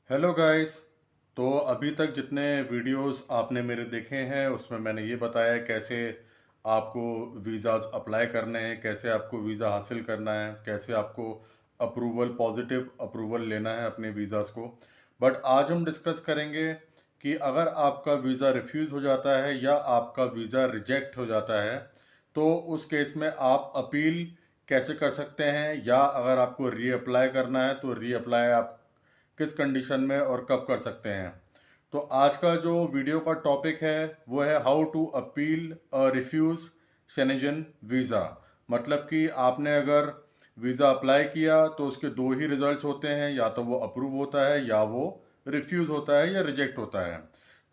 Hello guys. तो अभी तक जितने वीडियोस आपने मेरे देखे हैं उसमें मैंने ये बताया है कैसे आपको वीज़ाज़ अप्लाई करने हैं, कैसे आपको वीज़ा हासिल करना है, कैसे आपको अप्रूवल पॉजिटिव अप्रूवल लेना है अपने वीज़ाज़ को। बट आज हम डिस्कस करेंगे कि अगर आपका वीज़ा रिफ्यूज़ हो जाता है या आपका वीज़ा रिजेक्ट हो जाता है तो उस केस में आप अपील कैसे कर सकते हैं, या अगर आपको रीअप्लाई करना है तो रीअप्लाई आप किस कंडीशन में और कब कर सकते हैं। तो आज का जो वीडियो का टॉपिक है वो है how to appeal a refuse Schengen visa. मतलब कि आपने अगर वीज़ा अप्लाई किया तो उसके दो ही रिजल्ट्स होते हैं, या तो वो अप्रूव होता है या वो रिफ्यूज़ होता है या रिजेक्ट होता है।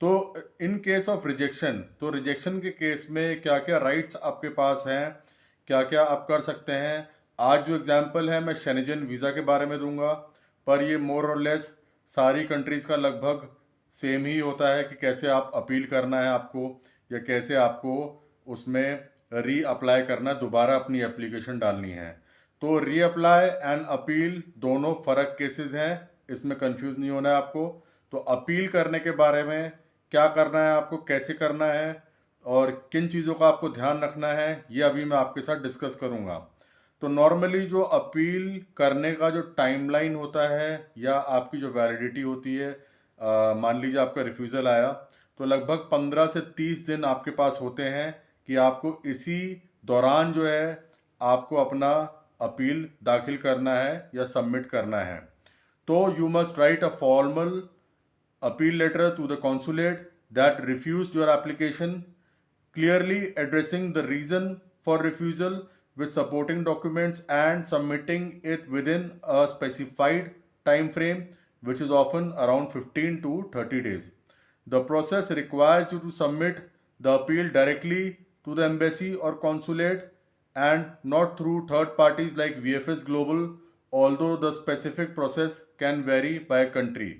तो इन केस ऑफ रिजेक्शन, तो रिजेक्शन के केस में क्या क्या राइट्स आपके पास हैं, क्या क्या आप कर सकते हैं। आज जो एग्जांपल है मैं शेनेजन वीज़ा के बारे में दूंगा, पर ये मोर और लेस सारी कंट्रीज़ का लगभग सेम ही होता है कि कैसे आप अपील करना है आपको, या कैसे आपको उसमें री अप्लाई करना, दोबारा अपनी एप्लीकेशन डालनी है। तो री अप्लाई एंड अपील दोनों फ़र्क केसेस हैं, इसमें कंफ्यूज नहीं होना है आपको। तो अपील करने के बारे में क्या करना है आपको, कैसे करना है और किन चीज़ों का आपको ध्यान रखना है, ये अभी मैं आपके साथ डिस्कस करूँगा। तो नॉर्मली जो अपील करने का जो टाइमलाइन होता है या आपकी जो वैलिडिटी होती है, मान लीजिए आपका रिफ्यूज़ल आया तो लगभग 15 से 30 दिन आपके पास होते हैं कि आपको इसी दौरान जो है आपको अपना अपील दाखिल करना है या सबमिट करना है। तो you must write a formal appeal letter to the consulate that refused your application, clearly addressing the reason for refusal with supporting documents and submitting it within a specified time frame, which is often around 15 to 30 days. The process requires you to submit the appeal directly to the embassy or consulate and not through third parties like VFS Global, although the specific process can vary by country.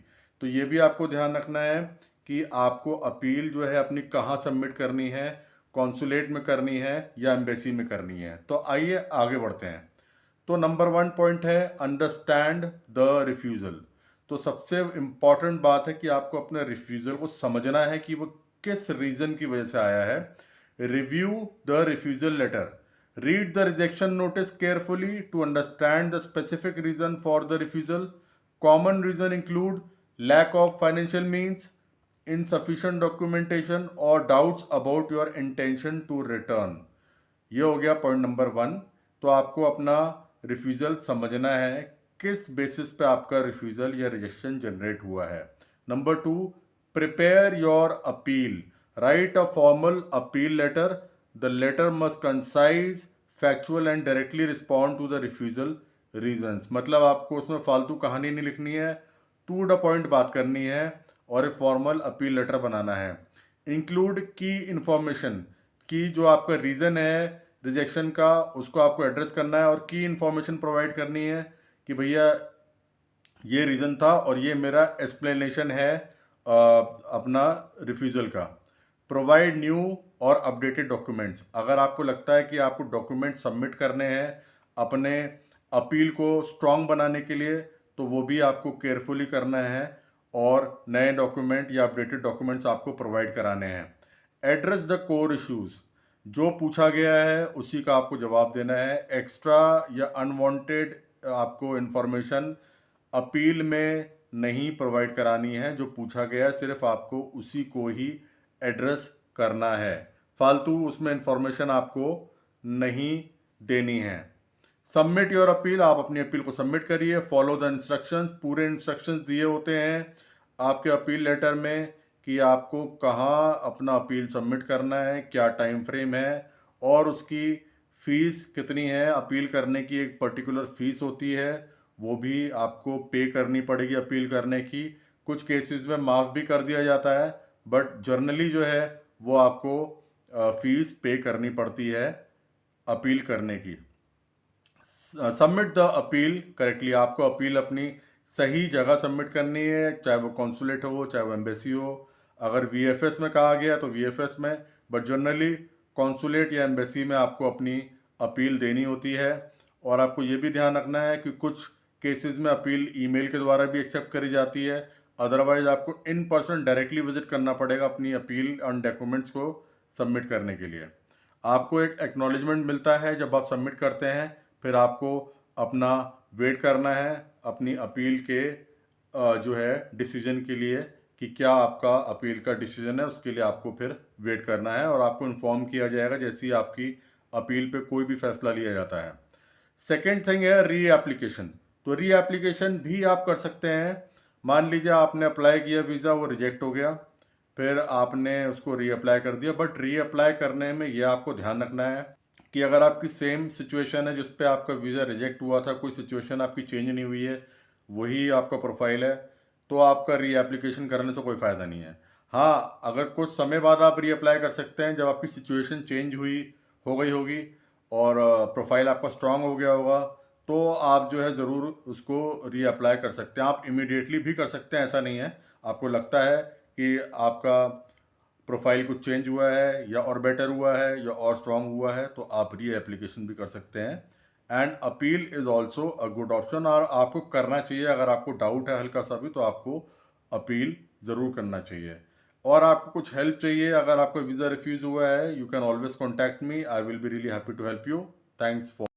तो ये भी आपको ध्यान रखना है कि आपको appeal जो है अपनी कहाँ सबमिट करनी है, कॉन्सुलेट में करनी है या एम्बेसी में करनी है। तो आइए आगे बढ़ते हैं। तो नंबर 1 पॉइंट है अंडरस्टैंड द रिफ्यूज़ल। तो सबसे इम्पॉर्टेंट बात है कि आपको अपने रिफ्यूज़ल को समझना है कि वो किस रीज़न की वजह से आया है। Review the refusal letter, read the rejection notice carefully to understand the specific reason for the refusal. Common reason include lack of financial means, insufficient documentation or doubts about your intention to return। ये हो गया point number 1। तो आपको अपना refusal समझना है किस basis पे आपका रिफ्यूज़ल या रिजेक्शन जनरेट हुआ है। Number 2, prepare your appeal, write a formal appeal letter. The letter must concise, factual and directly respond to the refusal reasons. मतलब आपको उसमें फालतू कहानी नहीं लिखनी है, टू द पॉइंट बात करनी है और एक फॉर्मल अपील लेटर बनाना है। इंक्लूड की इंफॉर्मेशन, की जो आपका रीज़न है रिजेक्शन का उसको आपको एड्रेस करना है और की इंफॉर्मेशन प्रोवाइड करनी है कि भैया ये रीज़न था और ये मेरा एक्सप्लेनेशन है अपना रिफ्यूज़ल का। प्रोवाइड न्यू और अपडेटेड डॉक्यूमेंट्स, अगर आपको लगता है कि आपको डॉक्यूमेंट सबमिट करने हैं अपने अपील को स्ट्रॉन्ग बनाने के लिए, तो वो भी आपको केयरफुली करना है और नए डॉक्यूमेंट या अपडेटेड डॉक्यूमेंट्स आपको प्रोवाइड कराने हैं। एड्रेस द कोर इश्यूज़, जो पूछा गया है उसी का आपको जवाब देना है। एक्स्ट्रा या अनवांटेड आपको इन्फॉर्मेशन अपील में नहीं प्रोवाइड करानी है, जो पूछा गया है सिर्फ आपको उसी को ही एड्रेस करना है, फालतू उसमें इंफॉर्मेशन आपको नहीं देनी है। सबमिट योर अपील, आप अपनी अपील को सबमिट करिए। फॉलो द इंस्ट्रक्शंस, पूरे इंस्ट्रक्शंस दिए होते हैं आपके अपील लेटर में कि आपको कहाँ अपना अपील सबमिट करना है, क्या टाइम फ्रेम है और उसकी फ़ीस कितनी है। अपील करने की एक पर्टिकुलर फ़ीस होती है, वो भी आपको पे करनी पड़ेगी अपील करने की। कुछ केसेस में माफ़ भी कर दिया जाता है, बट जर्नली जो है वो आपको फ़ीस पे करनी पड़ती है अपील करने की। सबमिट द अपील करेक्टली, आपको अपील अपनी सही जगह सबमिट करनी है, चाहे वो कॉन्सुलेट हो चाहे वो एम्बेसी हो। अगर वीएफएस में कहा गया तो वीएफएस में, बट जनरली कॉन्सुलेट या एम्बेसी में आपको अपनी अपील देनी होती है। और आपको ये भी ध्यान रखना है कि कुछ केसेस में अपील ईमेल के द्वारा भी एक्सेप्ट करी जाती है। अदरवाइज़ आपको इन पर्सन डायरेक्टली विज़िट करना पड़ेगा अपनी अपील एंड डॉक्यूमेंट्स को सबमिट करने के लिए। आपको एक एक्नॉलेजमेंट मिलता है जब आप सबमिट करते हैं, फिर आपको अपना वेट करना है अपनी अपील के जो है डिसीजन के लिए कि क्या आपका अपील का डिसीजन है, उसके लिए आपको फिर वेट करना है और आपको इन्फॉर्म किया जाएगा जैसे ही आपकी अपील पे कोई भी फैसला लिया जाता है। सेकेंड थिंग है री एप्लीकेशन। तो री एप्लीकेशन भी आप कर सकते हैं। मान लीजिए आपने अप्लाई किया वीज़ा, वो रिजेक्ट हो गया, फिर आपने उसको री अप्लाई कर दिया, बट री अप्लाई करने में यह आपको ध्यान रखना है कि अगर आपकी सेम सिचुएशन है जिस पे आपका वीज़ा रिजेक्ट हुआ था, कोई सिचुएशन आपकी चेंज नहीं हुई है, वही आपका प्रोफाइल है, तो आपका री एप्लीकेशन करने से कोई फ़ायदा नहीं है। हाँ, अगर कुछ समय बाद आप री अप्लाई कर सकते हैं जब आपकी सिचुएशन चेंज हो गई होगी और प्रोफाइल आपका स्ट्रांग हो गया होगा, तो आप जो है ज़रूर उसको री अप्लाई कर सकते हैं। आप इमीडिएटली भी कर सकते हैं, ऐसा नहीं है। आपको लगता है कि आपका प्रोफाइल कुछ चेंज हुआ है या और बेटर हुआ है या और स्ट्रांग हुआ है, तो आप री एप्लीकेशन भी कर सकते हैं। And appeal is also a good option, और आपको करना चाहिए। अगर आपको डाउट है हल्का सा भी, तो आपको अपील ज़रूर करना चाहिए। और आपको कुछ हेल्प चाहिए, अगर आपका वीज़ा रिफ्यूज़ हुआ है, you can always contact me, I will be really happy to help you. Thanks for